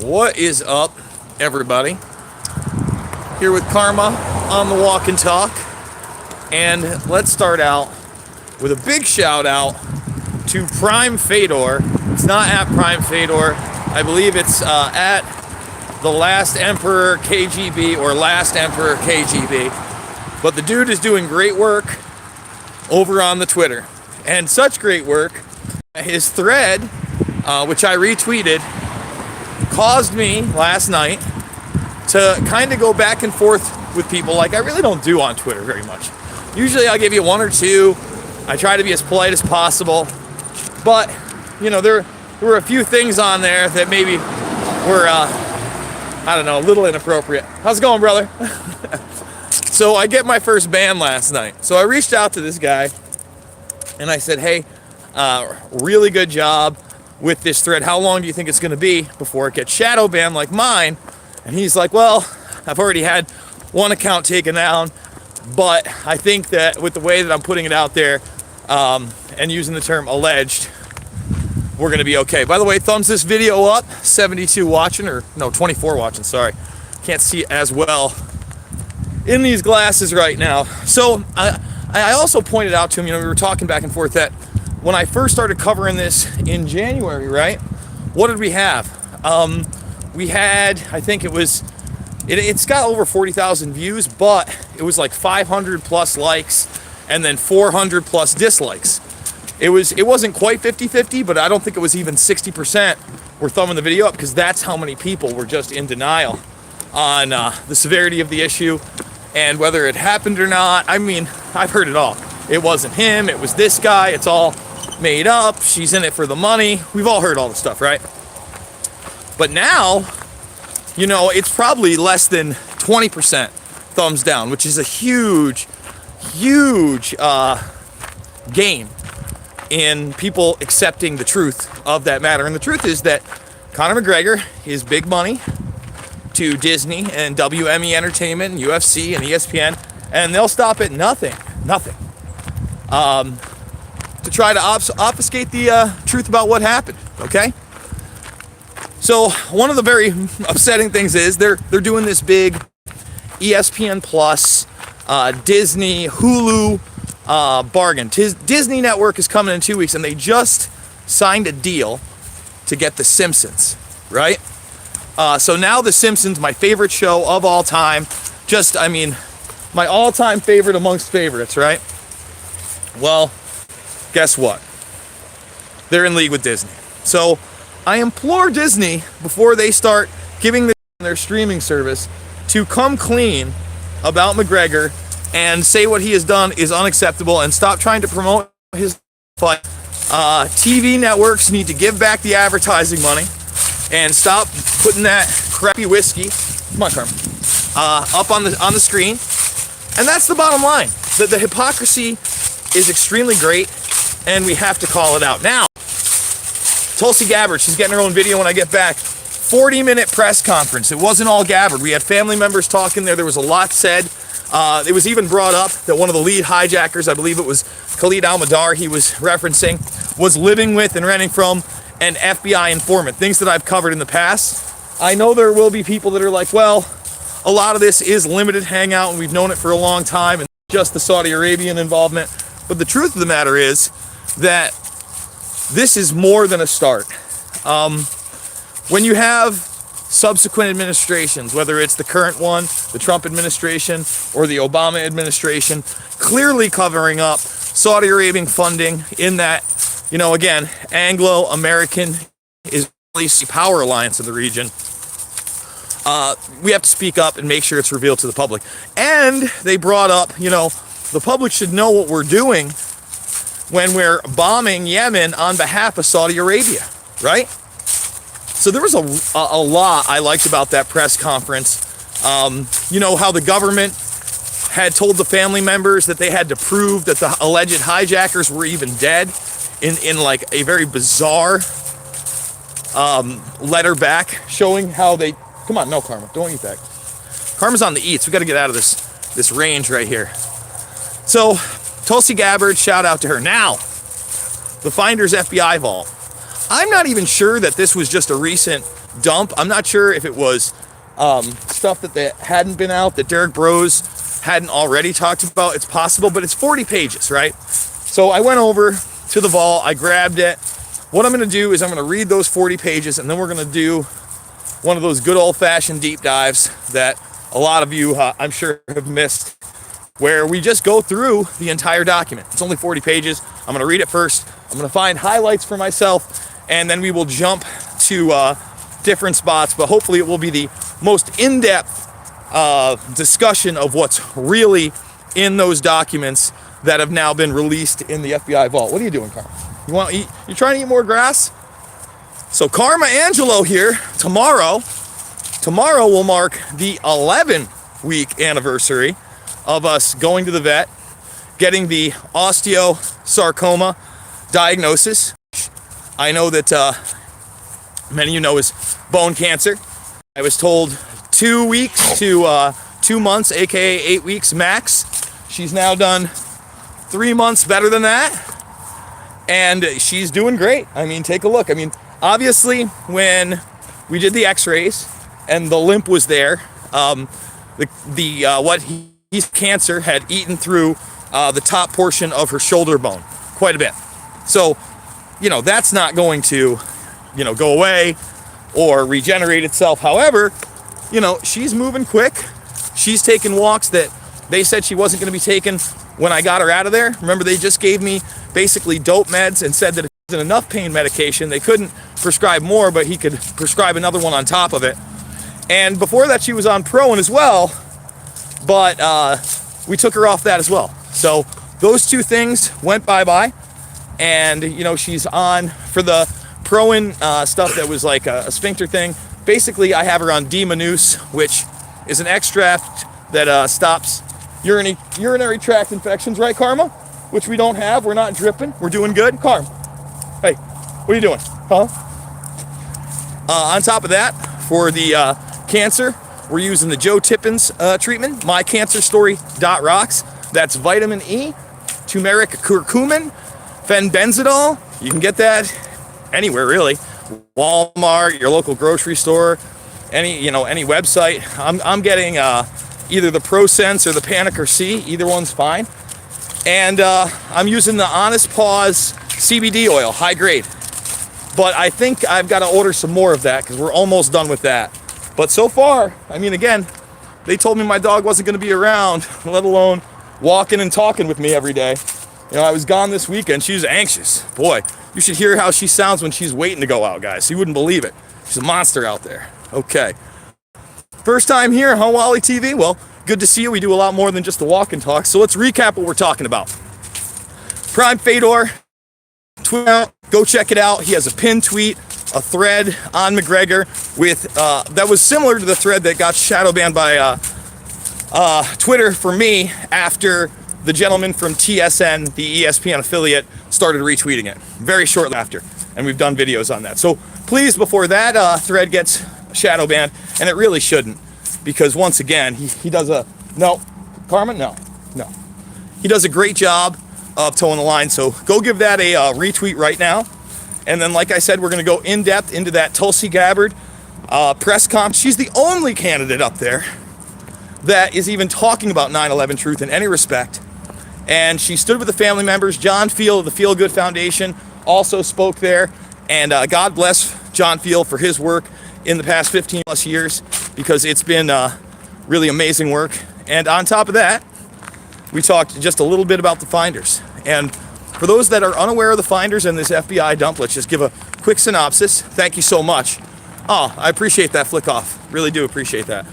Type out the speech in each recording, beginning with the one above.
What is up, everybody? Here with Karma on the walk and talk. And let's start out with a big shout out to Prime Fedor. It's not at Prime Fedor. I believe it's at the Last Emperor KGB or Last Emperor KGB. But the dude is doing great work over on the Twitter. And such great work, his thread, which I retweeted, caused me last night to kind of go back and forth with people like I really don't do on Twitter very much. Usually I'll give you one or two. I try to be as polite as possible. But, you know, there were a few things on there that maybe were, I don't know, a little inappropriate. How's it going, brother? So I get my first ban last night. So I reached out to this guy and I said, hey, really good job with this thread. How long do you think it's going to be before it gets shadow banned like mine? And he's like, well, I've already had one account taken down, but I think that with the way that I'm putting it out there and using the term alleged, we're going to be okay. By the way, thumbs this video up. 72 watching, or no, 24 watching, sorry. Can't see as well in these glasses right now. So I also pointed out to him, you know, we were talking back and forth that when I first started covering this in January, right? What did we have? We had, I think it's got over 40,000 views, but it was like 500 plus likes and then 400 plus dislikes. It wasn't quite 50-50, but I don't think it was even 60% were thumbing the video up, because that's how many people were just in denial on the severity of the issue and whether it happened or not. I mean, I've heard it all. It wasn't him, it was this guy, it's all made up, she's in it for the money. We've all heard all the stuff, right? But now, you know, it's probably less than 20% thumbs down, which is a huge gain in people accepting the truth of that matter. And the truth is that Conor McGregor is big money to Disney and WME Entertainment and UFC and ESPN, and they'll stop at nothing to try to obfuscate the truth about what happened, okay? So one of the very upsetting things is they're doing this big ESPN Plus, Disney, Hulu bargain. Disney Network is coming in 2 weeks, and they just signed a deal to get The Simpsons, right? So now The Simpsons, my favorite show of all time, my all-time favorite amongst favorites, right? Well, guess what? They're in league with Disney. So I implore Disney, before they start giving their streaming service, to come clean about McGregor and say what he has done is unacceptable and stop trying to promote his fight. TV networks need to give back the advertising money and stop putting that crappy whiskey, come on, Carmen, up on the screen. And that's the bottom line. The hypocrisy is extremely great, and we have to call it out. Now, Tulsi Gabbard, she's getting her own video when I get back. 40-minute press conference. It wasn't all Gabbard. We had family members talking there. There was a lot said. It was even brought up that one of the lead hijackers, I believe it was Khalid al-Madar he was referencing, was living with and renting from an FBI informant. Things that I've covered in the past. I know there will be people that are like, well, a lot of this is limited hangout and we've known it for a long time and just the Saudi Arabian involvement. But the truth of the matter is that this is more than a start. When you have subsequent administrations, whether it's the current one, the Trump administration, or the Obama administration, clearly covering up Saudi Arabian funding in that, you know, again, Anglo-American Israeli power alliance in the region, we have to speak up and make sure it's revealed to the public. And they brought up, you know, the public should know what we're doing when we're bombing Yemen on behalf of Saudi Arabia, right? So there was a lot I liked about that press conference. You know, how the government had told the family members that they had to prove that the alleged hijackers were even dead in like a very bizarre letter back showing how they... Come on, no, Karma, don't eat that. Karma's on the eats. We got to get out of this range right here. So Tulsi Gabbard, shout out to her. Now, the Finder's FBI vault. I'm not even sure that this was just a recent dump. I'm not sure if it was stuff that hadn't been out, that Derek Bros hadn't already talked about. It's possible, but it's 40 pages, right? So I went over to the vault, I grabbed it. What I'm going to do is I'm going to read those 40 pages, and then we're going to do one of those good old-fashioned deep dives that a lot of you, I'm sure, have missed, where we just go through the entire document. It's only 40 pages. I'm going to read it first. I'm going to find highlights for myself, and then we will jump to different spots, but hopefully it will be the most in-depth discussion of what's really in those documents that have now been released in the FBI vault. What are you doing, Karma? You want to eat? You trying to eat more grass? So Karma Angelo here, tomorrow will mark the 11-week anniversary of us going to the vet, getting the osteosarcoma diagnosis. I know that many of you know is bone cancer. I was told 2 weeks to 2 months, aka 8 weeks max. She's now done 3 months better than that, and she's doing great. I mean, take a look. I mean, obviously, when we did the X-rays and the limp was there, what he's cancer had eaten through the top portion of her shoulder bone quite a bit. So, you know, that's not going to, you know, go away or regenerate itself. However, you know, she's moving quick. She's taking walks that they said she wasn't going to be taking when I got her out of there. Remember, they just gave me basically dope meds and said that it wasn't enough pain medication. They couldn't prescribe more, but he could prescribe another one on top of it. And before that, she was on Proin as well, but we took her off that as well. So those two things went bye-bye, and, you know, she's on for the Proin stuff that was like a sphincter thing. Basically, I have her on D-Manus, which is an extract that stops urinary tract infections, right, Karma? Which we don't have. We're not dripping. We're doing good. Karma, hey, what are you doing? Huh? On top of that, for the cancer, we're using the Joe Tippins treatment, mycancerstory.rocks. That's vitamin E, turmeric curcumin, fenbenzidol. You can get that anywhere, really. Walmart, your local grocery store, any website. I'm getting either the ProSense or the Panic C. Either one's fine. And I'm using the Honest Paws CBD oil, high grade. But I think I've got to order some more of that because we're almost done with that. But so far, I mean, again, they told me my dog wasn't going to be around, let alone walking and talking with me every day. You know, I was gone this weekend. She was anxious. Boy, you should hear how she sounds when she's waiting to go out, guys. You wouldn't believe it. She's a monster out there. Okay. First time here, huh, Wally TV? Well, good to see you. We do a lot more than just the walk and talk. So let's recap what we're talking about. Prime Fedor, Twitter, go check it out. He has a pinned tweet, a thread on McGregor with that was similar to the thread that got shadow banned by Twitter for me after the gentleman from TSN, the ESPN affiliate, started retweeting it very shortly after, and we've done videos on that. So please, before that thread gets shadow banned, and it really shouldn't, because once again, he does a Carmen, no, he does a great job of towing the line. So go give that a retweet right now. And then, like I said, we're going to go in depth into that Tulsi Gabbard press conference. She's the only candidate up there that is even talking about 9/11 truth in any respect. And she stood with the family members. John Field of the Feel Good Foundation also spoke there. And God bless John Field for his work in the past 15 plus years, because it's been really amazing work. And on top of that, we talked just a little bit about the finders. And for those that are unaware of the finders in this FBI dump, let's just give a quick synopsis. Thank you so much. Oh, I appreciate that flick off. Really do appreciate that.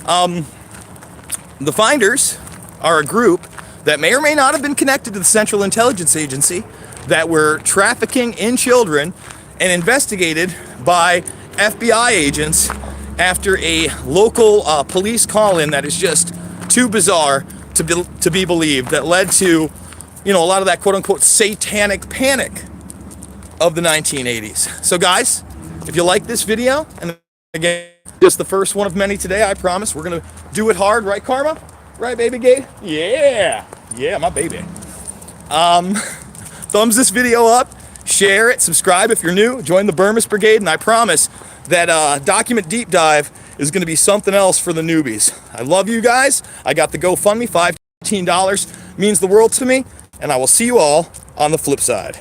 The finders are a group that may or may not have been connected to the Central Intelligence Agency that were trafficking in children and investigated by FBI agents after a local police call-in that is just too bizarre to be believed, that led to, you know, a lot of that quote-unquote satanic panic of the 1980s. So guys, if you like this video, and again, just the first one of many today, I promise, we're gonna do it hard, right, Karma? Right, baby gay? Yeah, my baby. Thumbs this video up, share it, subscribe if you're new, join the Burmese Brigade, and I promise that document deep dive is going to be something else for the newbies. I love you guys. I got the GoFundMe, $15 means the world to me, and I will see you all on the flip side.